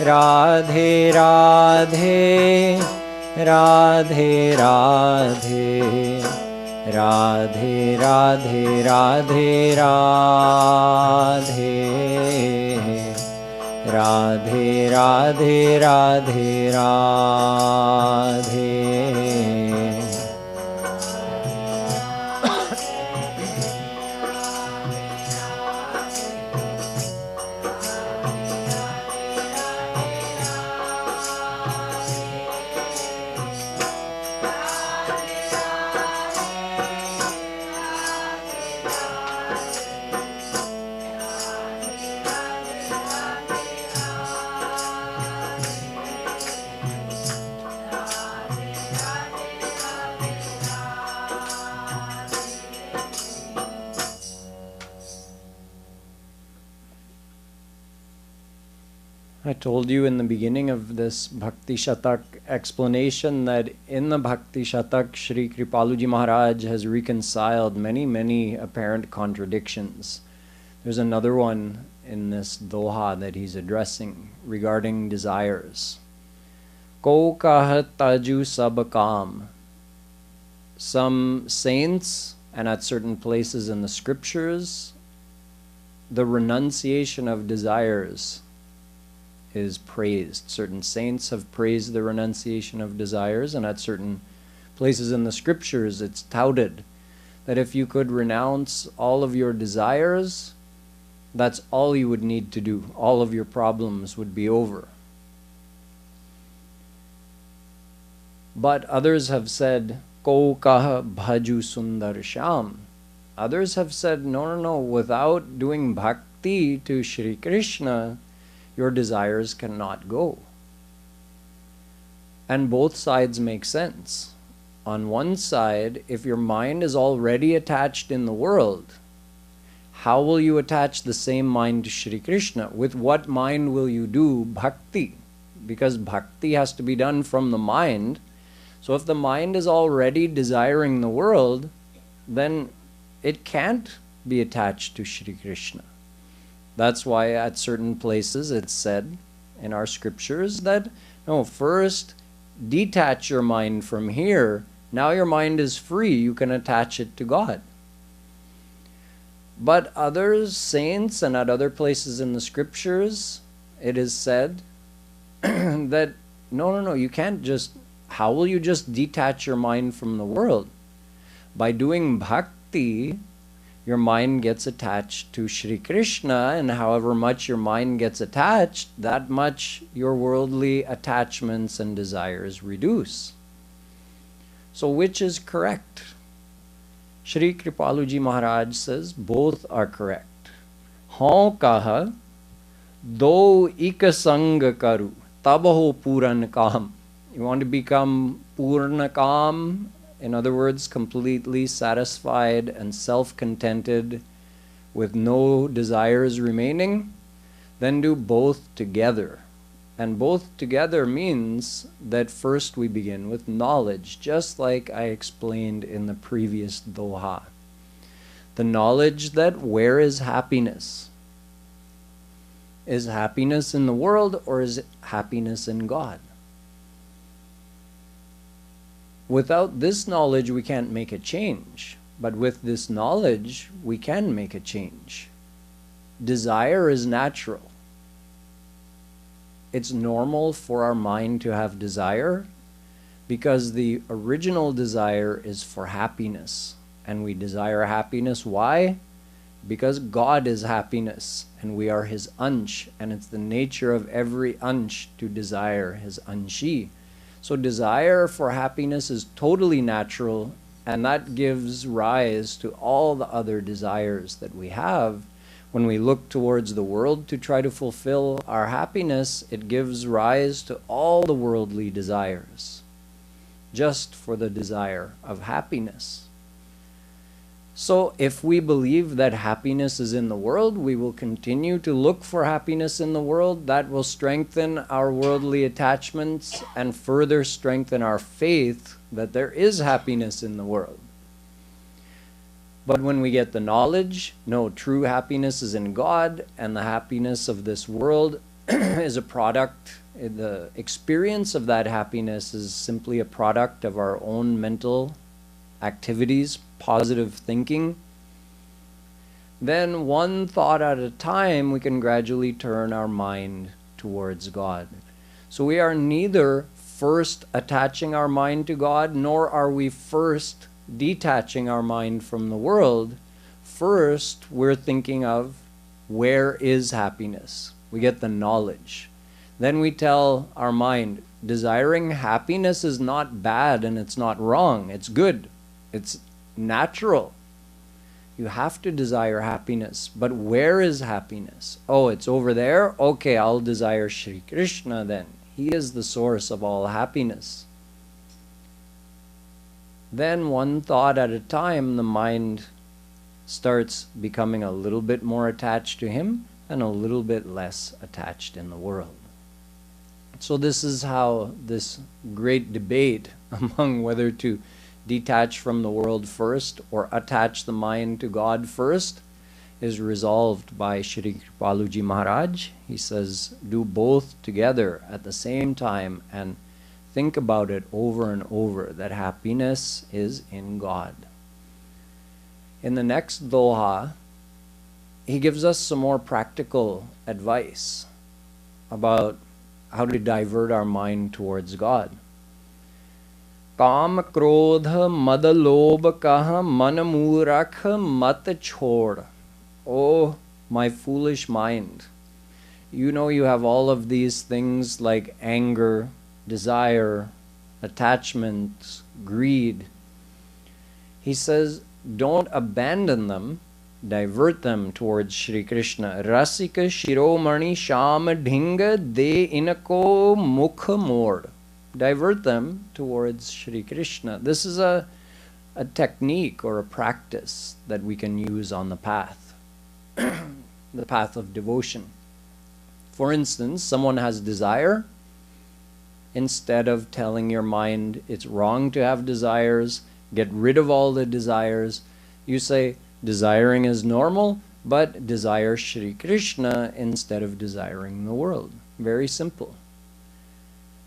Radhe Radhe, Radhe Radhe, Radhe Radhe, Radhe Radhe, Radhe Radhe, Radhe Radhe. I told you in the beginning of this Bhakti Shatak explanation that in the Bhakti Shatak, Shree Kripalu Maharaj has reconciled many apparent contradictions. There's another one in this doha that he's addressing regarding desires. Ko kahat taju sab kaam. Some saints, and at certain places in the scriptures, the renunciation of desires is praised. Certain saints have praised the renunciation of desires, and at certain places in the scriptures it's touted that if you could renounce all of your desires, that's all you would need to do. All of your problems would be over. But others have said, Ko kaha bhaju sundar sham. Others have said, no, without doing bhakti to Shri Krishna, your desires cannot go. And both sides make sense. On one side, if your mind is already attached in the world, how will you attach the same mind to Shri Krishna? With what mind will you do bhakti? Because bhakti has to be done from the mind. So if the mind is already desiring the world, then it can't be attached to Shri Krishna. That's why at certain places it's said in our scriptures that, no, first detach your mind from here. Now your mind is free. You can attach it to God. But other saints and at other places in the scriptures, it is said that, no, you can't just, how will you just detach your mind from the world? By doing bhakti, your mind gets attached to Shri Krishna, and however much your mind gets attached, that much your worldly attachments and desires reduce. So which is correct? Shree Kripaluji Maharaj says both are correct. Haun kaha do ikasanga karu tabaho puran kam. You want to become purna kam, in other words, completely satisfied and self-contented with no desires remaining, then do both together. And both together means that first we begin with knowledge, just like I explained in the previous doha. The knowledge that where is happiness? Is happiness in the world or is happiness in God? Without this knowledge, we can't make a change. But with this knowledge, we can make a change. Desire is natural. It's normal for our mind to have desire because the original desire is for happiness. And we desire happiness. Why? Because God is happiness and we are His ansh. And it's the nature of every ansh to desire His anshi. So desire for happiness is totally natural, and that gives rise to all the other desires that we have. When we look towards the world to try to fulfill our happiness, it gives rise to all the worldly desires, just for the desire of happiness. So if we believe that happiness is in the world, we will continue to look for happiness in the world. That will strengthen our worldly attachments and further strengthen our faith that there is happiness in the world. But when we get the knowledge, no, true happiness is in God, and the happiness of this world is a product, the experience of that happiness is simply a product of our own mental activities, positive thinking, then one thought at a time we can gradually turn our mind towards God. So we are neither first attaching our mind to God, nor are we first detaching our mind from the world. First, we're thinking of where is happiness. We get the knowledge. Then we tell our mind, desiring happiness is not bad and it's not wrong. It's good. It's natural. You have to desire happiness. But where is happiness? Oh, it's over there? Okay, I'll desire Shri Krishna then. He is the source of all happiness. Then one thought at a time, the mind starts becoming a little bit more attached to him and a little bit less attached in the world. So this is how this great debate among whether to detach from the world first or attach the mind to God first is resolved by Shri Kripalu Maharaj. He says, do both together at the same time and think about it over and over, that happiness is in God. In the next doha, he gives us some more practical advice about how to divert our mind towards God. Kam krodha mad lobh kah man murakh mat chhod. Oh, my foolish mind. You know you have all of these things like anger, desire, attachment, greed. He says, don't abandon them, divert them towards Shri Krishna. Rasika shiromani sham dhinga de inako mukha mord. Divert them towards Shri Krishna. This is a technique or a practice that we can use on the path, the path of devotion. For instance, someone has desire. Instead of telling your mind it's wrong to have desires, get rid of all the desires, you say, desiring is normal, but desire Shri Krishna instead of desiring the world. Very simple.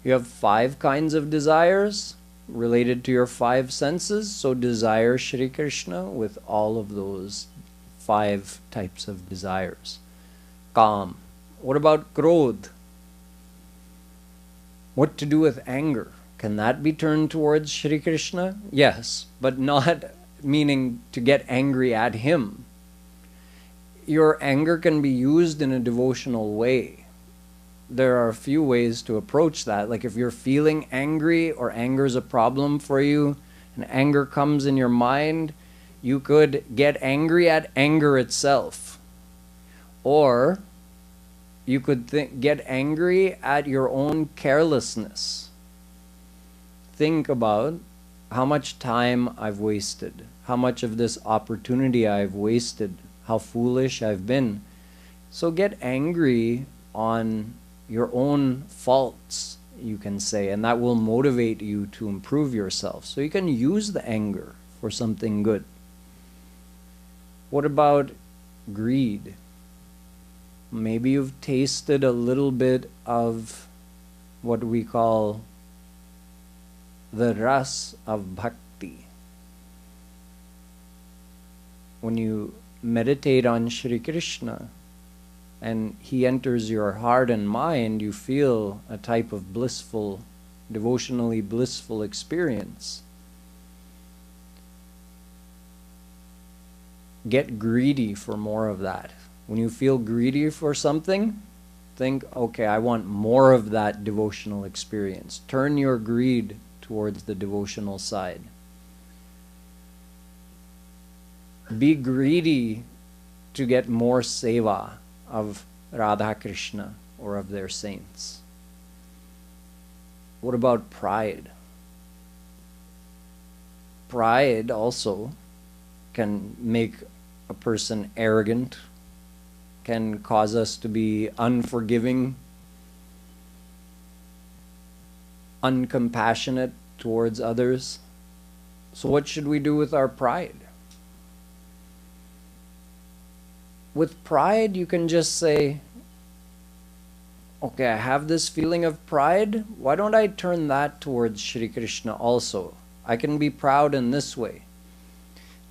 You have 5 kinds of desires related to your 5 senses, so desire Shri Krishna with all of those 5 types of desires. Kam. What about krodh? What to do with anger? Can that be turned towards Shri Krishna? Yes, but not meaning to get angry at him. Your anger can be used in a devotional way. There are a few ways to approach that. Like if you're feeling angry or anger is a problem for you and anger comes in your mind, you could get angry at anger itself. Or you could get angry at your own carelessness. Think about how much time I've wasted, how much of this opportunity I've wasted, how foolish I've been. So get angry on your own faults, you can say, and that will motivate you to improve yourself. So you can use the anger for something good. What about greed? Maybe you've tasted a little bit of what we call the ras of bhakti. When you meditate on Shri Krishna and he enters your heart and mind, you feel a type of blissful, devotionally blissful experience. Get greedy for more of that. When you feel greedy for something, think, okay, I want more of that devotional experience. Turn your greed towards the devotional side. Be greedy to get more seva of Radha Krishna or of their saints. What about pride? Pride also can make a person arrogant, can cause us to be unforgiving, uncompassionate towards others. So what should we do with our pride? With pride, you can just say, okay, I have this feeling of pride. Why don't I turn that towards Shri Krishna also? I can be proud in this way.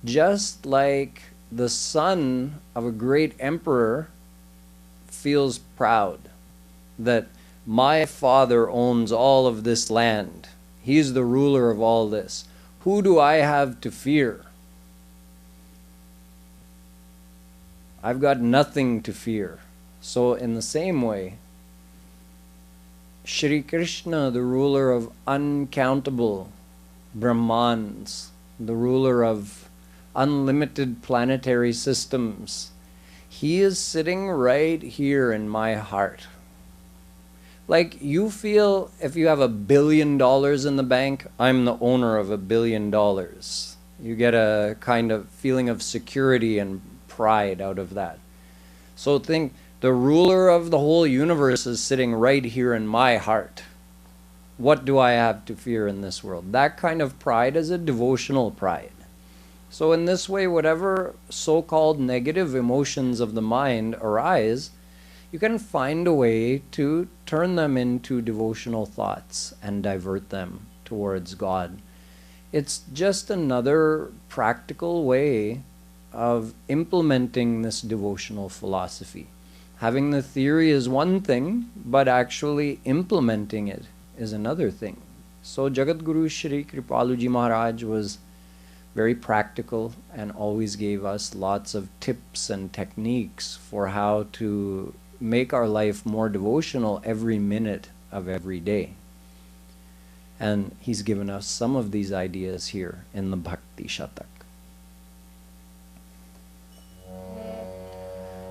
Just like the son of a great emperor feels proud that my father owns all of this land. He's the ruler of all this. Who do I have to fear? I've got nothing to fear. So in the same way, Shri Krishna, the ruler of uncountable Brahmans, the ruler of unlimited planetary systems, he is sitting right here in my heart. Like you feel if you have $1 billion in the bank, I'm the owner of $1 billion. You get a kind of feeling of security and pride out of that. So think, the ruler of the whole universe is sitting right here in my heart. What do I have to fear in this world? That kind of pride is a devotional pride. So in this way, whatever so-called negative emotions of the mind arise, you can find a way to turn them into devotional thoughts and divert them towards God. It's just another practical way of implementing this devotional philosophy. Having the theory is one thing, but actually implementing it is another thing. So Jagadguru Shree Kripalu Maharaj was very practical and always gave us lots of tips and techniques for how to make our life more devotional every minute of every day. And he's given us some of these ideas here in the Bhakti Shatak.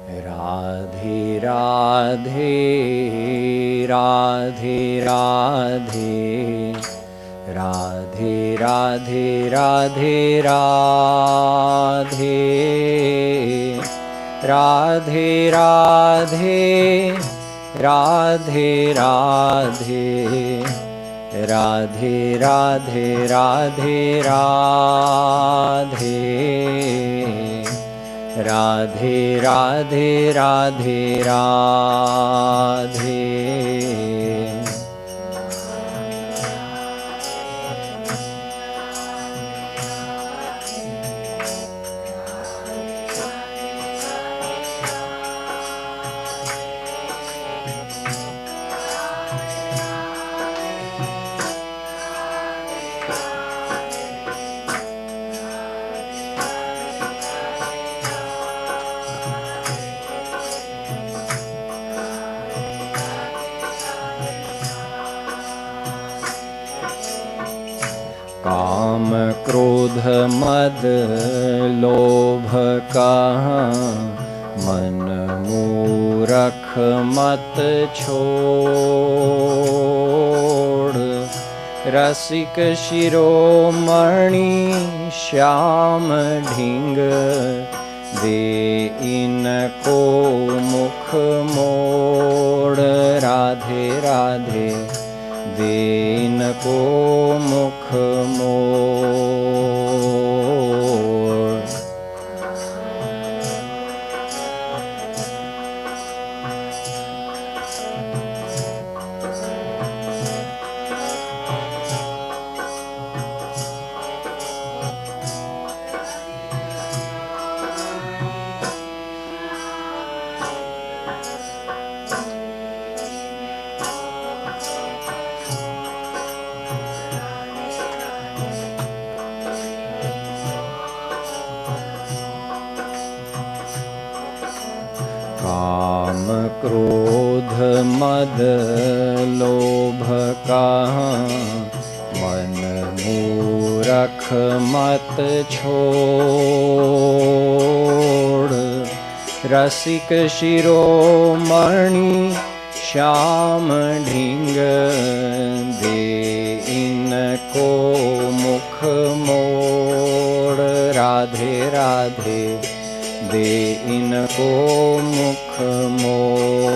Radhe Radhe Radhe Radhe Radhe Radhe Radhe Radhe Radhe Radhe Radhe Radhe Radhe Radhe Radhe Radhe Radhe Radhe Radhe काम क्रोध मद लोभ कहाँ मन मूरख मत छोड़ रसिक शिरोमणि श्याम ढींग दे इनको मुख मोड़ राधे राधे देन को मुख मोड़ काम क्रोध मद लोभ कहाँ मन मूरख मत छोड़ रसिक शिरोमणि श्याम ढींग दे इनको मुख मोड़ राधे राधे दे इनको मुख मोड़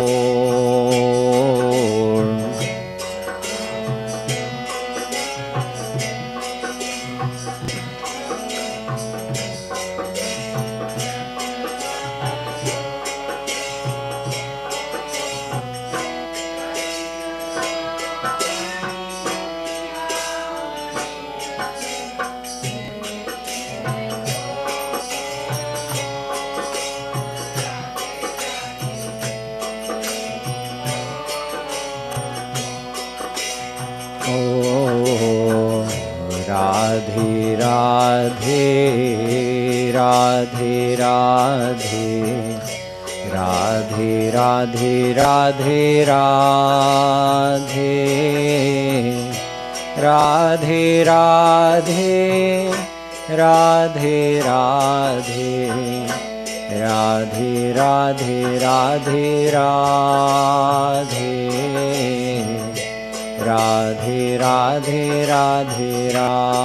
Radhe Radhe Radhe Radhe Radhe Radhe Radhe Radhe Radhe Radhe Radhe Radhe Radhe Radhe.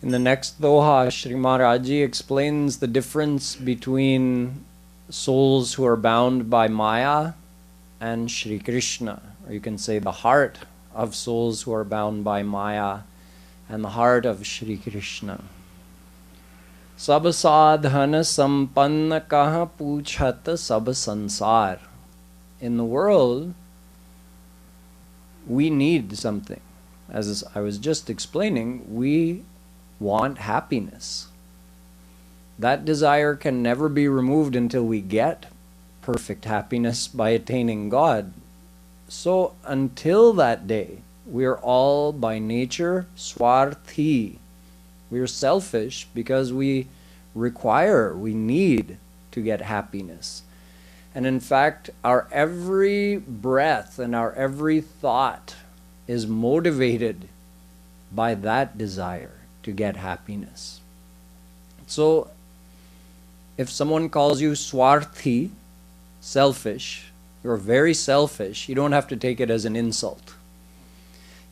In the next doha, Sri Maharaj explains the difference between souls who are bound by Maya and Shri Krishna, or you can say the heart of souls who are bound by Maya and the heart of Shri Krishna. Sab sadhana sampanna kaha puchat sab sansar. In the world, we need something. As I was just explaining, we want happiness. That desire can never be removed until we get perfect happiness by attaining God. So until that day, we are all by nature swarthi. We are selfish because we need to get happiness. And in fact, our every breath and our every thought is motivated by that desire to get happiness. So, if someone calls you swarthi, selfish, you're very selfish, you don't have to take it as an insult.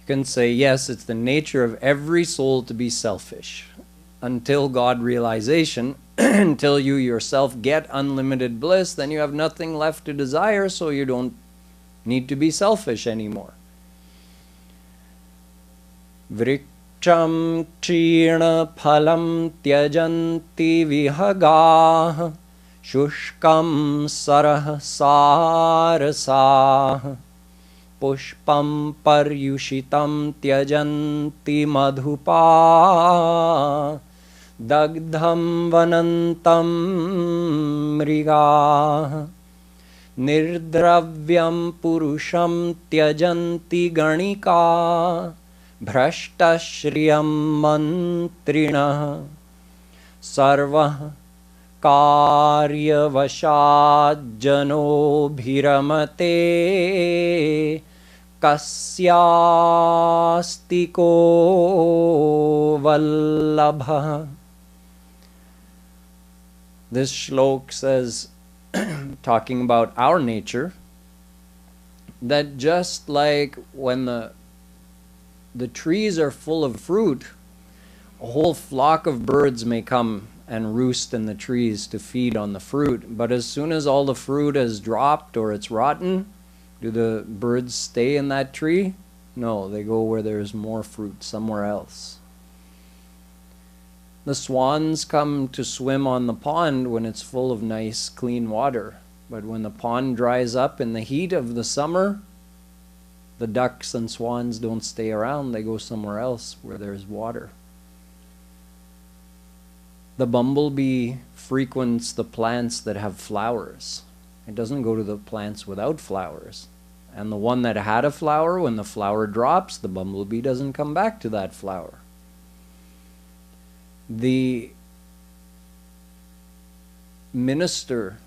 You can say, yes, it's the nature of every soul to be selfish. Until God realization, until you yourself get unlimited bliss, then you have nothing left to desire, so you don't need to be selfish anymore. Vriksham kshirna phalam tyajanti vihagah shushkam sarah sarasah pushpam paryushitam tyajanti madhupa dagdham vanantam mriga nirdravyam purusham tyajanti ganika Bhrashtashriyam mantrina sarvah karyavashajjano bhiramate kasyastiko vallabha. This shlok says, talking about our nature, that just like when the trees are full of fruit, a whole flock of birds may come and roost in the trees to feed on the fruit. But as soon as all the fruit has dropped or it's rotten, do the birds stay in that tree? No, they go where there's more fruit, somewhere else. The swans come to swim on the pond when it's full of nice, clean water. But when the pond dries up in the heat of the summer, the ducks and swans don't stay around, they go somewhere else where there's water. The bumblebee frequents the plants that have flowers. It doesn't go to the plants without flowers. And the one that had a flower, when the flower drops, the bumblebee doesn't come back to that flower. The minister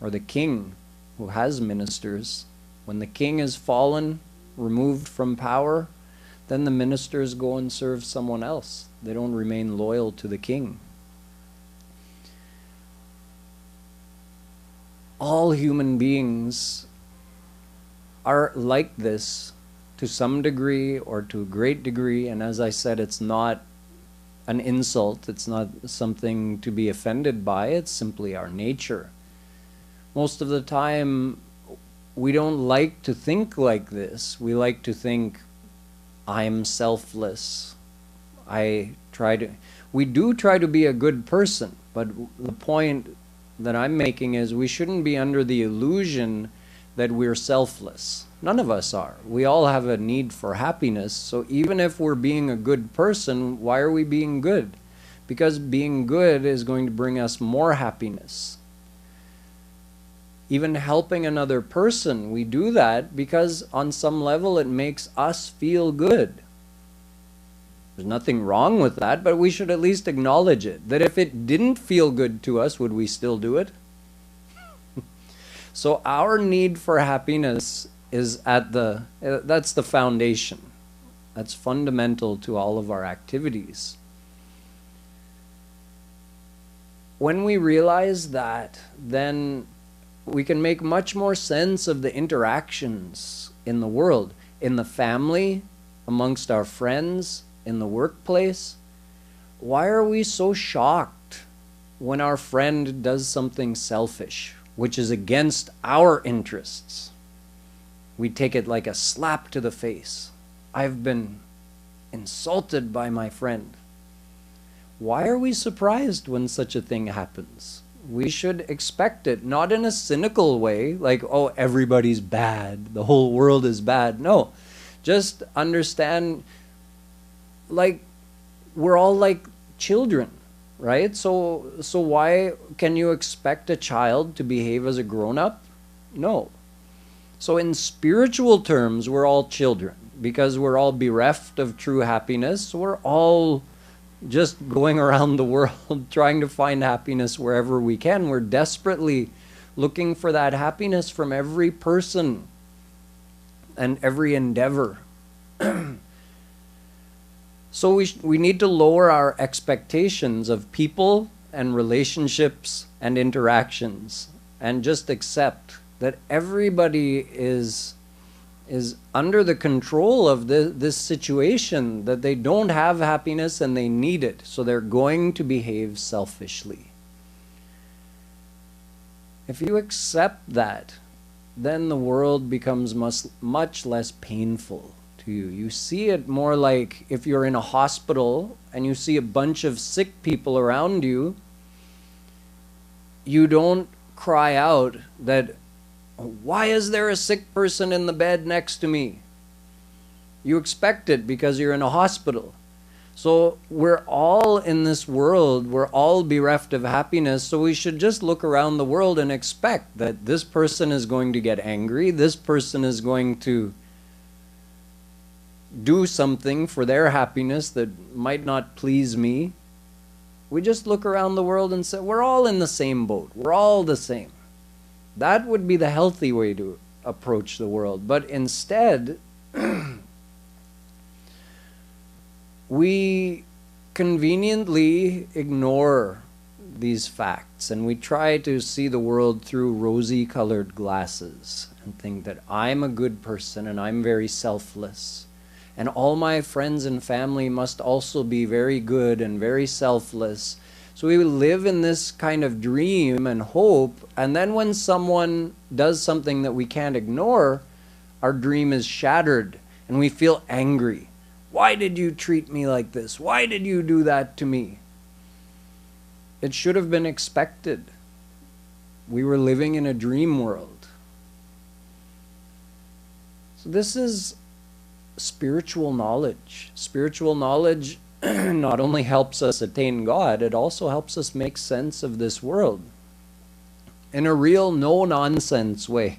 or the king who has ministers, when the king is fallen, removed from power, then the ministers go and serve someone else. They don't remain loyal to the king. All human beings are like this to some degree or to a great degree, and as I said, it's not an insult, it's not something to be offended by, it's simply our nature. Most of the time, we don't like to think like this. We like to think I'm selfless. We do try to be a good person, but the point that I'm making is we shouldn't be under the illusion that we're selfless. None of us are. We all have a need for happiness. So even if we're being a good person, why are we being good? Because being good is going to bring us more happiness. Even helping another person, we do that because on some level it makes us feel good. There's nothing wrong with that, but we should at least acknowledge it. That if it didn't feel good to us, would we still do it? So our need for happiness is that's the foundation. That's fundamental to all of our activities. When we realize that, then we can make much more sense of the interactions in the world, in the family, amongst our friends, in the workplace. Why are we so shocked when our friend does something selfish, which is against our interests? We take it like a slap to the face. I've been insulted by my friend. Why are we surprised when such a thing happens? We should expect it, not in a cynical way, like, oh, everybody's bad, the whole world is bad. No, just understand, like, we're all like children, right? So why can you expect a child to behave as a grown-up? No. So in spiritual terms, we're all children, because we're all bereft of true happiness. We're all just going around the world trying to find happiness wherever we can. We're desperately looking for that happiness from every person and every endeavor. So we need to lower our expectations of people and relationships and interactions and just accept that everybody is under the control of this situation, that they don't have happiness and they need it, so they're going to behave selfishly. If you accept that, then the world becomes much less painful to you. You see it more like if you're in a hospital and you see a bunch of sick people around you, you don't cry out that, why is there a sick person in the bed next to me? You expect it because you're in a hospital. So we're all in this world, we're all bereft of happiness, so we should just look around the world and expect that this person is going to get angry, this person is going to do something for their happiness that might not please me. We just look around the world and say, we're all in the same boat, we're all the same. That would be the healthy way to approach the world. But instead, we conveniently ignore these facts and we try to see the world through rosy-colored glasses and think that I'm a good person and I'm very selfless. And all my friends and family must also be very good and very selfless. So we live in this kind of dream and hope, and then when someone does something that we can't ignore, our dream is shattered and we feel angry. Why did you treat me like this? Why did you do that to me? It should have been expected. We were living in a dream world. So this is spiritual knowledge. Spiritual knowledge not only helps us attain God, it also helps us make sense of this world in a real no-nonsense way.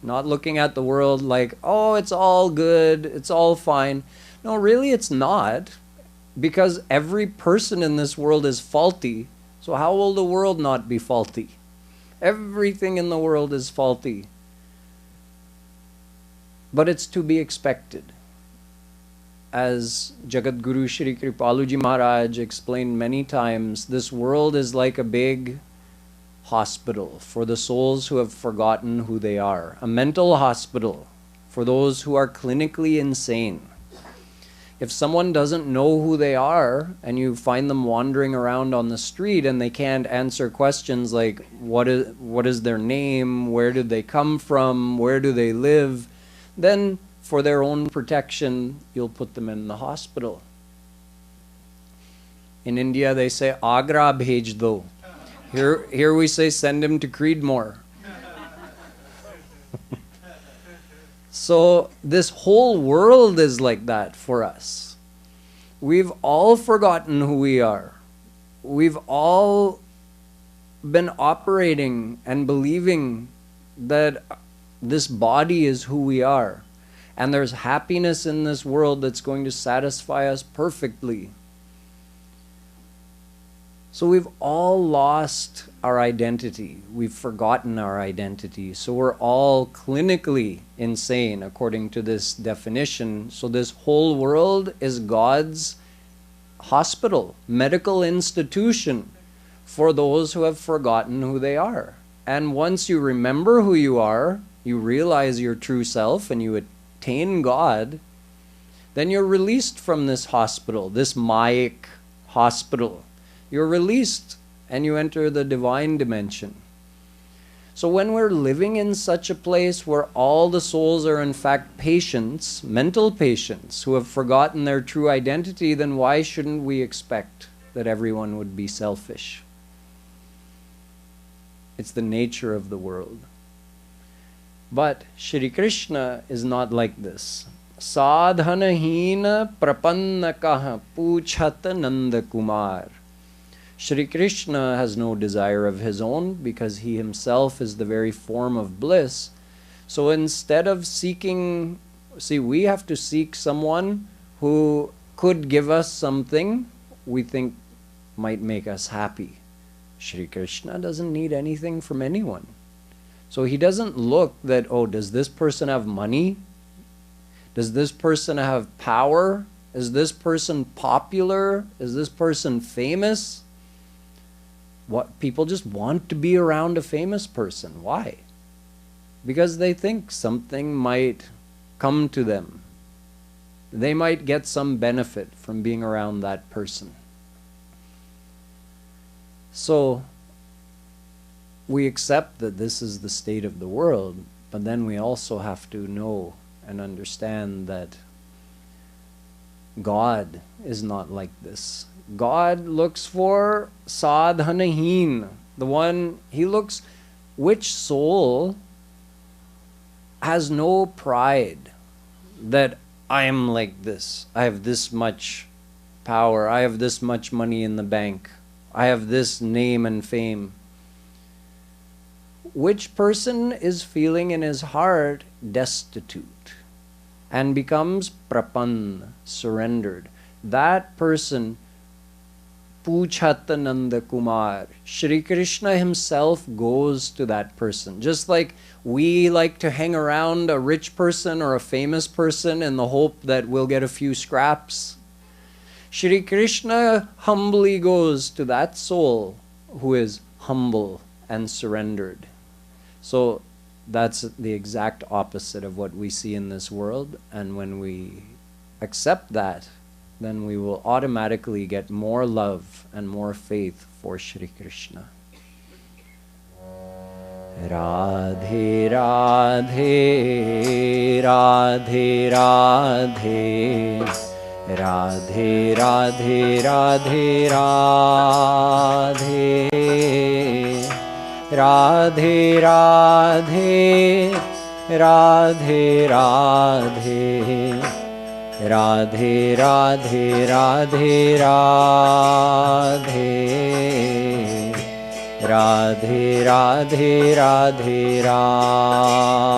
Not looking at the world like, oh, it's all good, it's all fine. No, really it's not, because every person in this world is faulty. So how will the world not be faulty? Everything in the world is faulty. But it's to be expected. As Jagadguru Shree Kripalu Maharaj explained many times, this world is like a big hospital for the souls who have forgotten who they are. A mental hospital for those who are clinically insane. If someone doesn't know who they are and you find them wandering around on the street and they can't answer questions like what is their name, where did they come from, where do they live, then for their own protection, you'll put them in the hospital. In India, they say, Agra bhej do. Here we say, send him to Creedmoor. So this whole world is like that for us. We've all forgotten who we are. We've all been operating and believing that this body is who we are. And there's happiness in this world that's going to satisfy us perfectly. So we've all lost our identity. We've forgotten our identity. So we're all clinically insane according to this definition. So this whole world is God's hospital, medical institution for those who have forgotten who they are. And once you remember who you are, you realize your true self and you attain God, then you're released from this hospital, this Mayic hospital. You're released and you enter the divine dimension. So when we're living in such a place where all the souls are in fact patients, mental patients, who have forgotten their true identity, then why shouldn't we expect that everyone would be selfish? It's the nature of the world. But Shri Krishna is not like this. Sadhanahina prapannakaha puchhat Nanda Kumar. Shri Krishna has no desire of his own because he himself is the very form of bliss. So instead of seeking, we have to seek someone who could give us something we think might make us happy. Shri Krishna doesn't need anything from anyone. So he doesn't look that, oh, does this person have money? Does this person have power? Is this person popular? Is this person famous? What people just want to be around a famous person. Why? Because they think something might come to them. They might get some benefit from being around that person. So we accept that this is the state of the world, but then we also have to know and understand that God is not like this. God looks for sadhanahin, the one, he looks, which soul has no pride that I am like this, I have this much power, I have this much money in the bank, I have this name and fame. Which person is feeling in his heart destitute and becomes prapann, surrendered. That person, Puchhat Nanda Kumar, Shri Krishna himself goes to that person. Just like we like to hang around a rich person or a famous person in the hope that we'll get a few scraps, Shri Krishna humbly goes to that soul who is humble and surrendered. So that's the exact opposite of what we see in this world, and when we accept that, then we will automatically get more love and more faith for Shri Krishna. Radhe Radhe Radhe Radhe Radhe Radhe Radhe Radhe Radhe Radhe Radhe Radhe Radhe Radhe Radhe Radhe Radhe Radhe Radhe.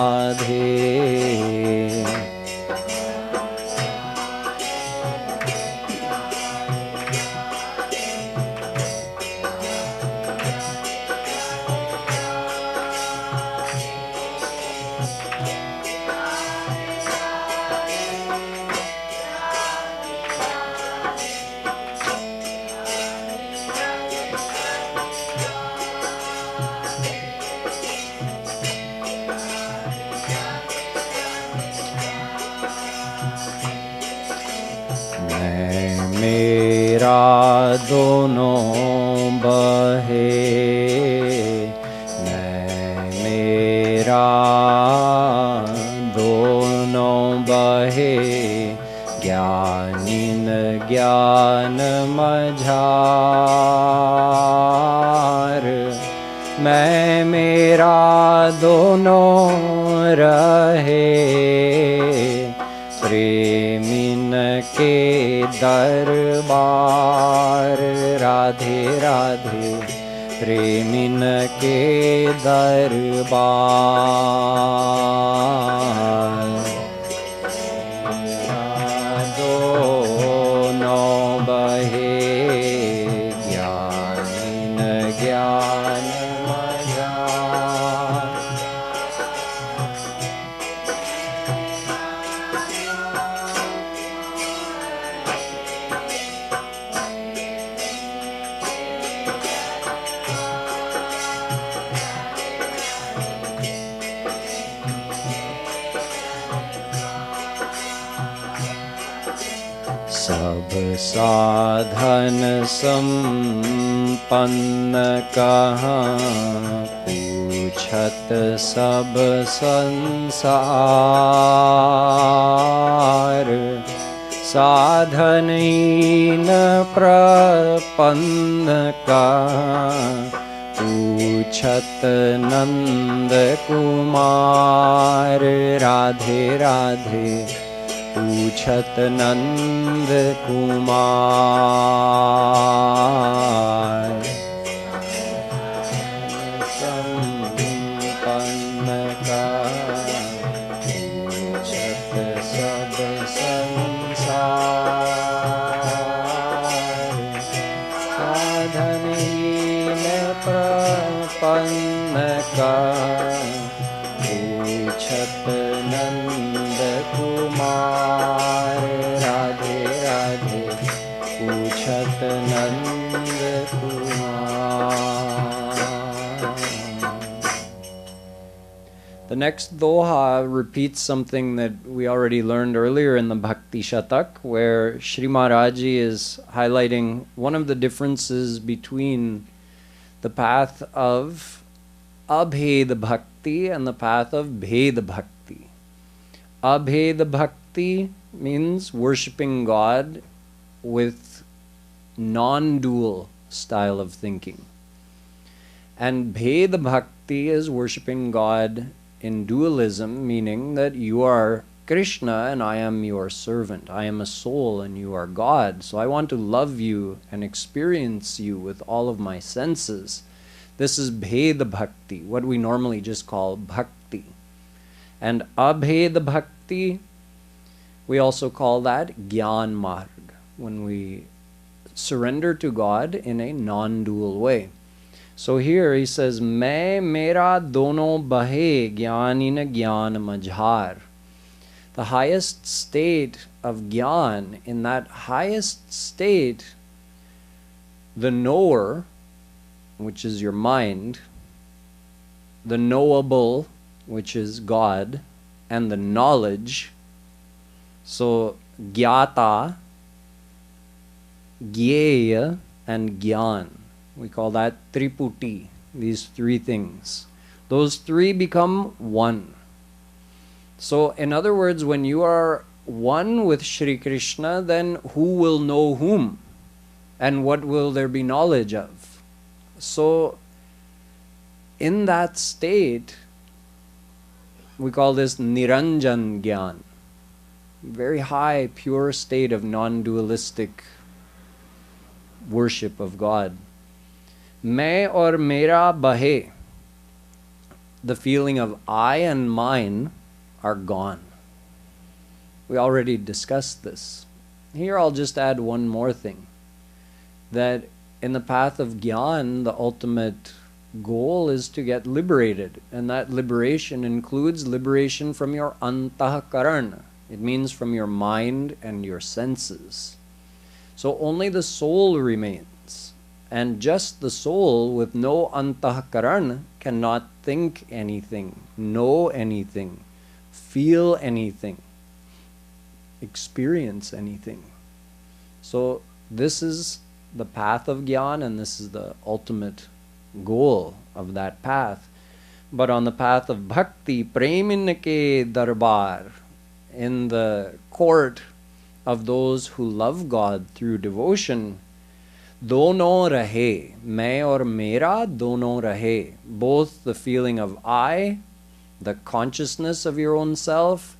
मेरा दोनों बहे मैं मेरा दोनों बहे ज्ञान मझार मैं मेरा दोनों रहे प्रेमिन के दरबार राधे राधे प्रेमिन के दरबार दोनों बहे ज्ञानिन ज्ञान मझार सब साधन संपन्न कहाँ पूछत सब संसार साधनहीन प्रपन्न कहाँ पूछत नंद कुमार राधे राधे पूछत नंद कुमार संपन्न का पूछत सब संसार साधनहीन प्रपन्न का पूछत नंद कुमार राधे राधे पूछत Nand Kumar. The next doha repeats something that we already learned earlier in the Bhakti Shatak, where Shree Maharaj is highlighting one of the differences between the path of abhed bhakti and the path of bhed bhakti. Abhed bhakti means worshipping God with non-dual style of thinking. And bhed bhakti is worshipping God in dualism, meaning that you are Krishna and I am your servant. I am a soul and you are God. So I want to love you and experience you with all of my senses. This is bhed bhakti, what we normally just call bhakti. And abhed bhakti, we also call that gyan marg, when we surrender to God in a non-dual way. So here he says, Main mera dono bahe gyanina gyan majhar. The highest state of gyan, in that highest state, the knower, which is your mind, the knowable, which is God, and the knowledge. So gyata, gyeya, and gyan. We call that triputi, these three things. Those three become one. So in other words, when you are one with Shri Krishna, then who will know whom? And what will there be knowledge of? So in that state, we call this Niranjan Gyan. Very high, pure state of non-dualistic worship of God. Main or mera bahe. The feeling of I and mine are gone. We already discussed this. Here I'll just add one more thing. That in the path of Gyan, the ultimate goal is to get liberated. And that liberation includes liberation from your antahkarana. It means from your mind and your senses. So only the soul remains. And just the soul with no antahkarana cannot think anything, know anything, feel anything, experience anything. So this is the path of Gyan, and this is the ultimate goal of that path. But on the path of Bhakti, Premin ke darbar, in the court of those who love God through devotion, dono rahe, main aur mera dono rahe, both the feeling of I, the consciousness of your own self,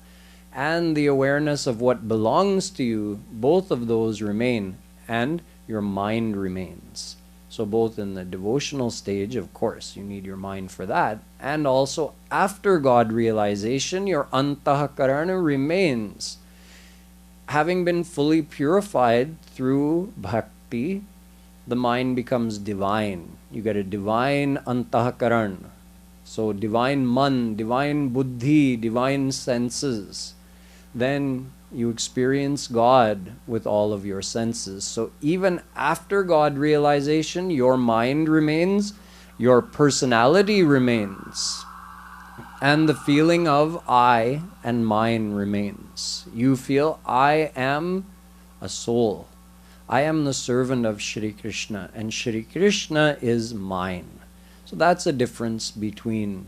and the awareness of what belongs to you, both of those remain, and your mind remains. So both in the devotional stage, of course, you need your mind for that, and also after God realization, your antahakarana remains. Having been fully purified through bhakti, the mind becomes divine. You get a divine antahakaran. So divine man, divine buddhi, divine senses. Then you experience God with all of your senses. So even after God realization, your mind remains, your personality remains, and the feeling of I and mine remains. You feel I am a soul. I am the servant of Shri Krishna, and Shri Krishna is mine. So that's a difference between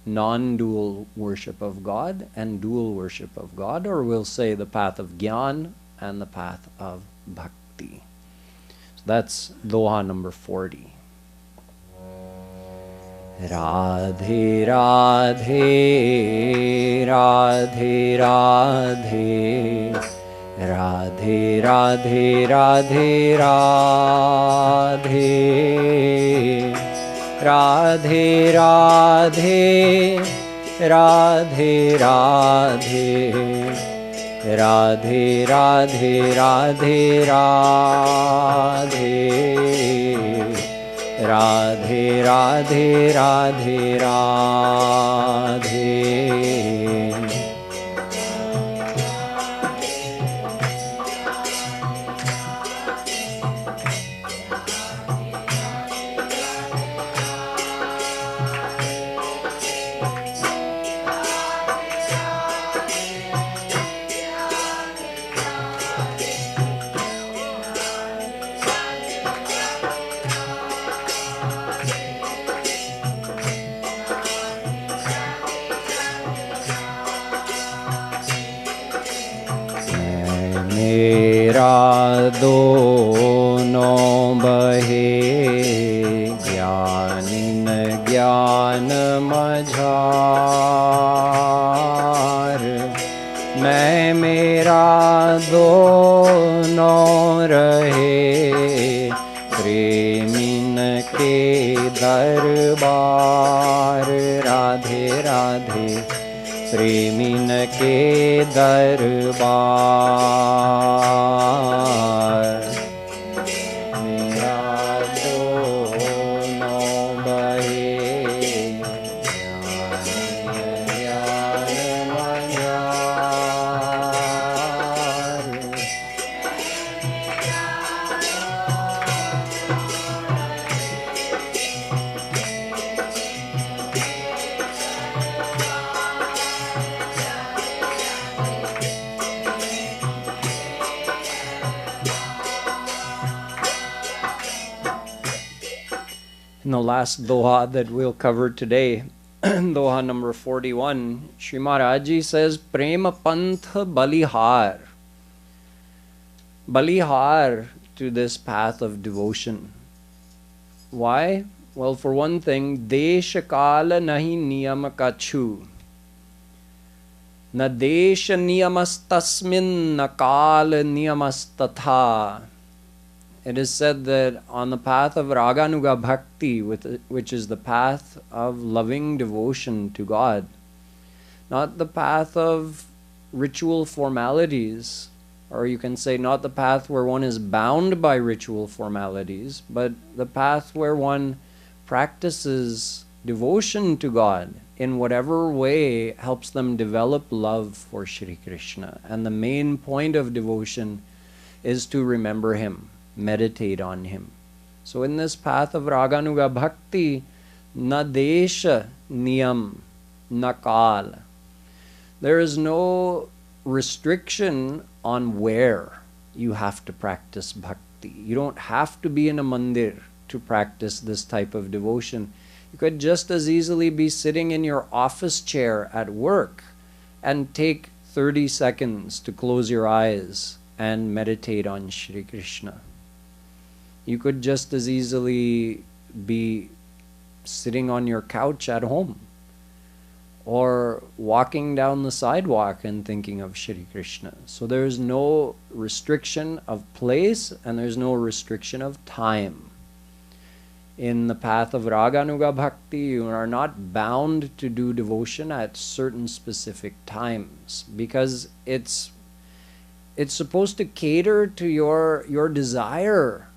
non-dual worship of God and dual worship of God, or we'll say the path of Gyan and the path of Bhakti. So that's doha number 40. Radhe Radhe Radhe Radhe Radhe Radhe Radhe Radhe Radhe Radhe Radhe Radhe Radhe Radhe Radhe Radhe Radhe Radhe. मेरा दोनों बहे ज्ञान ज्ञान मझार, मैं मेरा दोनों रहे प्रेमिन के दरबार। राधे राधे प्रेमिन के दरबार। मेरा दोनों बहे ज्ञान ज्ञान मझार। In the last doha that we'll cover today, doha number 41, Shri Maharaj says, Prema Pantha Balihar. Balihar to this path of devotion. Why? Well, for one thing, Deshakala nahi niyam kachu. Na desha niyamastasmin na kala niyamastatha. It is said that on the path of Raganuga Bhakti, which is the path of loving devotion to God, not the path of ritual formalities, or you can say not the path where one is bound by ritual formalities, but the path where one practices devotion to God in whatever way helps them develop love for Shri Krishna. And the main point of devotion is to remember Him, meditate on Him. So in this path of Raganuga Bhakti, na desha niyam na kal. There is no restriction on where you have to practice bhakti. You don't have to be in a mandir to practice this type of devotion. You could just as easily be sitting in your office chair at work and take 30 seconds to close your eyes and meditate on Shri Krishna. You could just as easily be sitting on your couch at home or walking down the sidewalk and thinking of Shri Krishna. So there's no restriction of place and there's no restriction of time. In the path of Raganuga Bhakti, you are not bound to do devotion at certain specific times because it's supposed to cater to your desire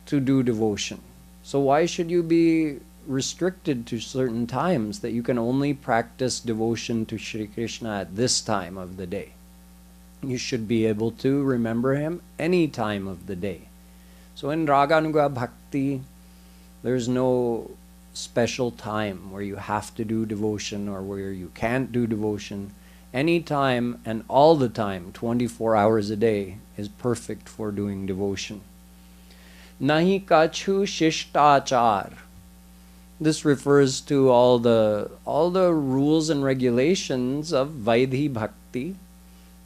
to do devotion. So why should you be restricted to certain times that you can only practice devotion to Shri Krishna at this time of the day? You should be able to remember him any time of the day. So in Raganuga Bhakti, there's no special time where you have to do devotion or where you can't do devotion. Any time and all the time, 24 hours a day, is perfect for doing devotion. Nahi kachu shishtachar. This refers to all the rules and regulations of Vaidhi Bhakti,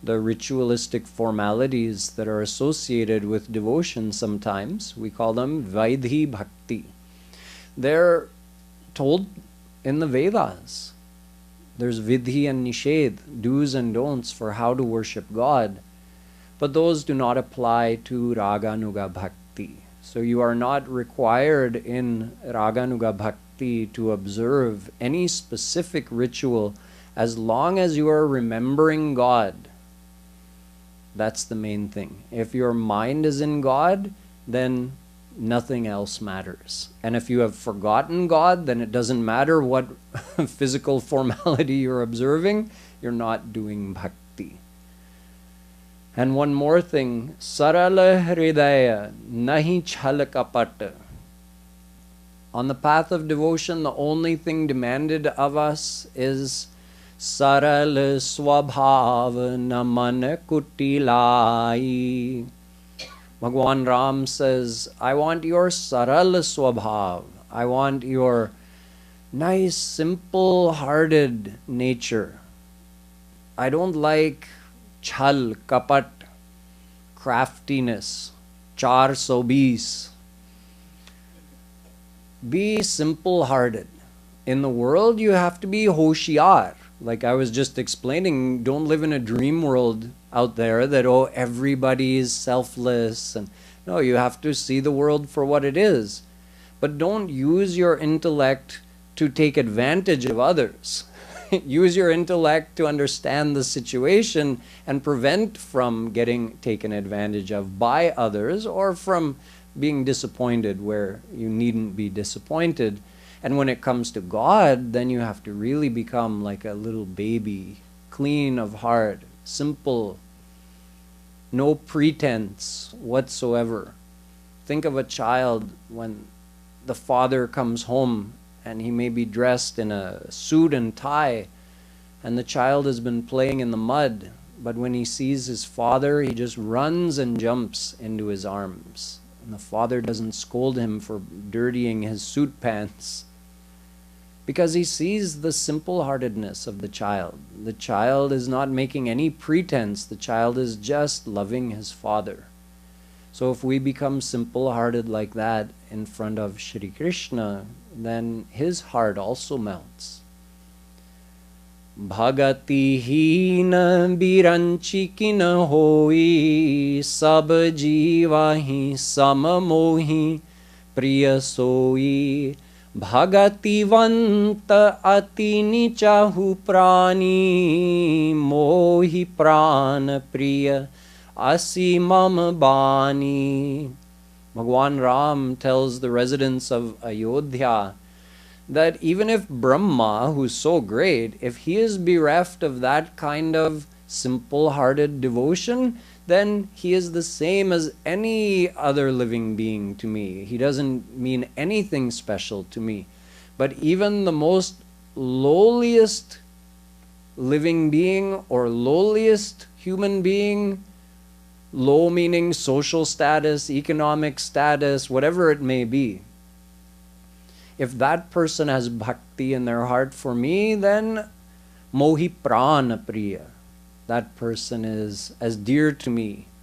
the ritualistic formalities that are associated with devotion sometimes. We call them Vaidhi Bhakti. They're told in the Vedas. There's Vidhi and Nishedh, do's and don'ts for how to worship God. But those do not apply to Raganuga Bhakti. So you are not required in Raganuga Bhakti to observe any specific ritual as long as you are remembering God. That's the main thing. If your mind is in God, then nothing else matters. And if you have forgotten God, then it doesn't matter what physical formality you're observing, you're not doing bhakti. And one more thing, sarala hridaya nahi chhal kapat. On the path of devotion, the only thing demanded of us is saral swabhav naman kutilai. Bhagwan Ram says, I want your saral swabhav. I want your nice, simple-hearted nature. I don't like chhal, kapat, craftiness, 420. Be simple-hearted. In the world, you have to be hoshiar. Like I was just explaining, don't live in a dream world out there that, oh, everybody is selfless. And no, you have to see the world for what it is. But don't use your intellect to take advantage of others. Use your intellect to understand the situation and prevent from getting taken advantage of by others or from being disappointed where you needn't be disappointed. And when it comes to God, then you have to really become like a little baby, clean of heart, simple, no pretense whatsoever. Think of a child when the father comes home and he may be dressed in a suit and tie, and the child has been playing in the mud, but when he sees his father, he just runs and jumps into his arms. And the father doesn't scold him for dirtying his suit pants, because he sees the simple-heartedness of the child. The child is not making any pretense. The child is just loving his father. So if we become simple-hearted like that in front of Shri Krishna, then his heart also melts. Bhagati hina biranchikina hoi sab jiva hi samamohi priya soi Bhagativanta ati nichahu prani mohi prana priya asi mam bani. Bhagwan Ram tells the residents of Ayodhya that even if Brahma, who's so great, if he is bereft of that kind of simple-hearted devotion, then he is the same as any other living being to me. He doesn't mean anything special to me. But even the most lowliest living being or lowliest human being, low meaning social status, economic status, whatever it may be, if that person has bhakti in their heart for me, then mohi prana priya. That person is as dear to me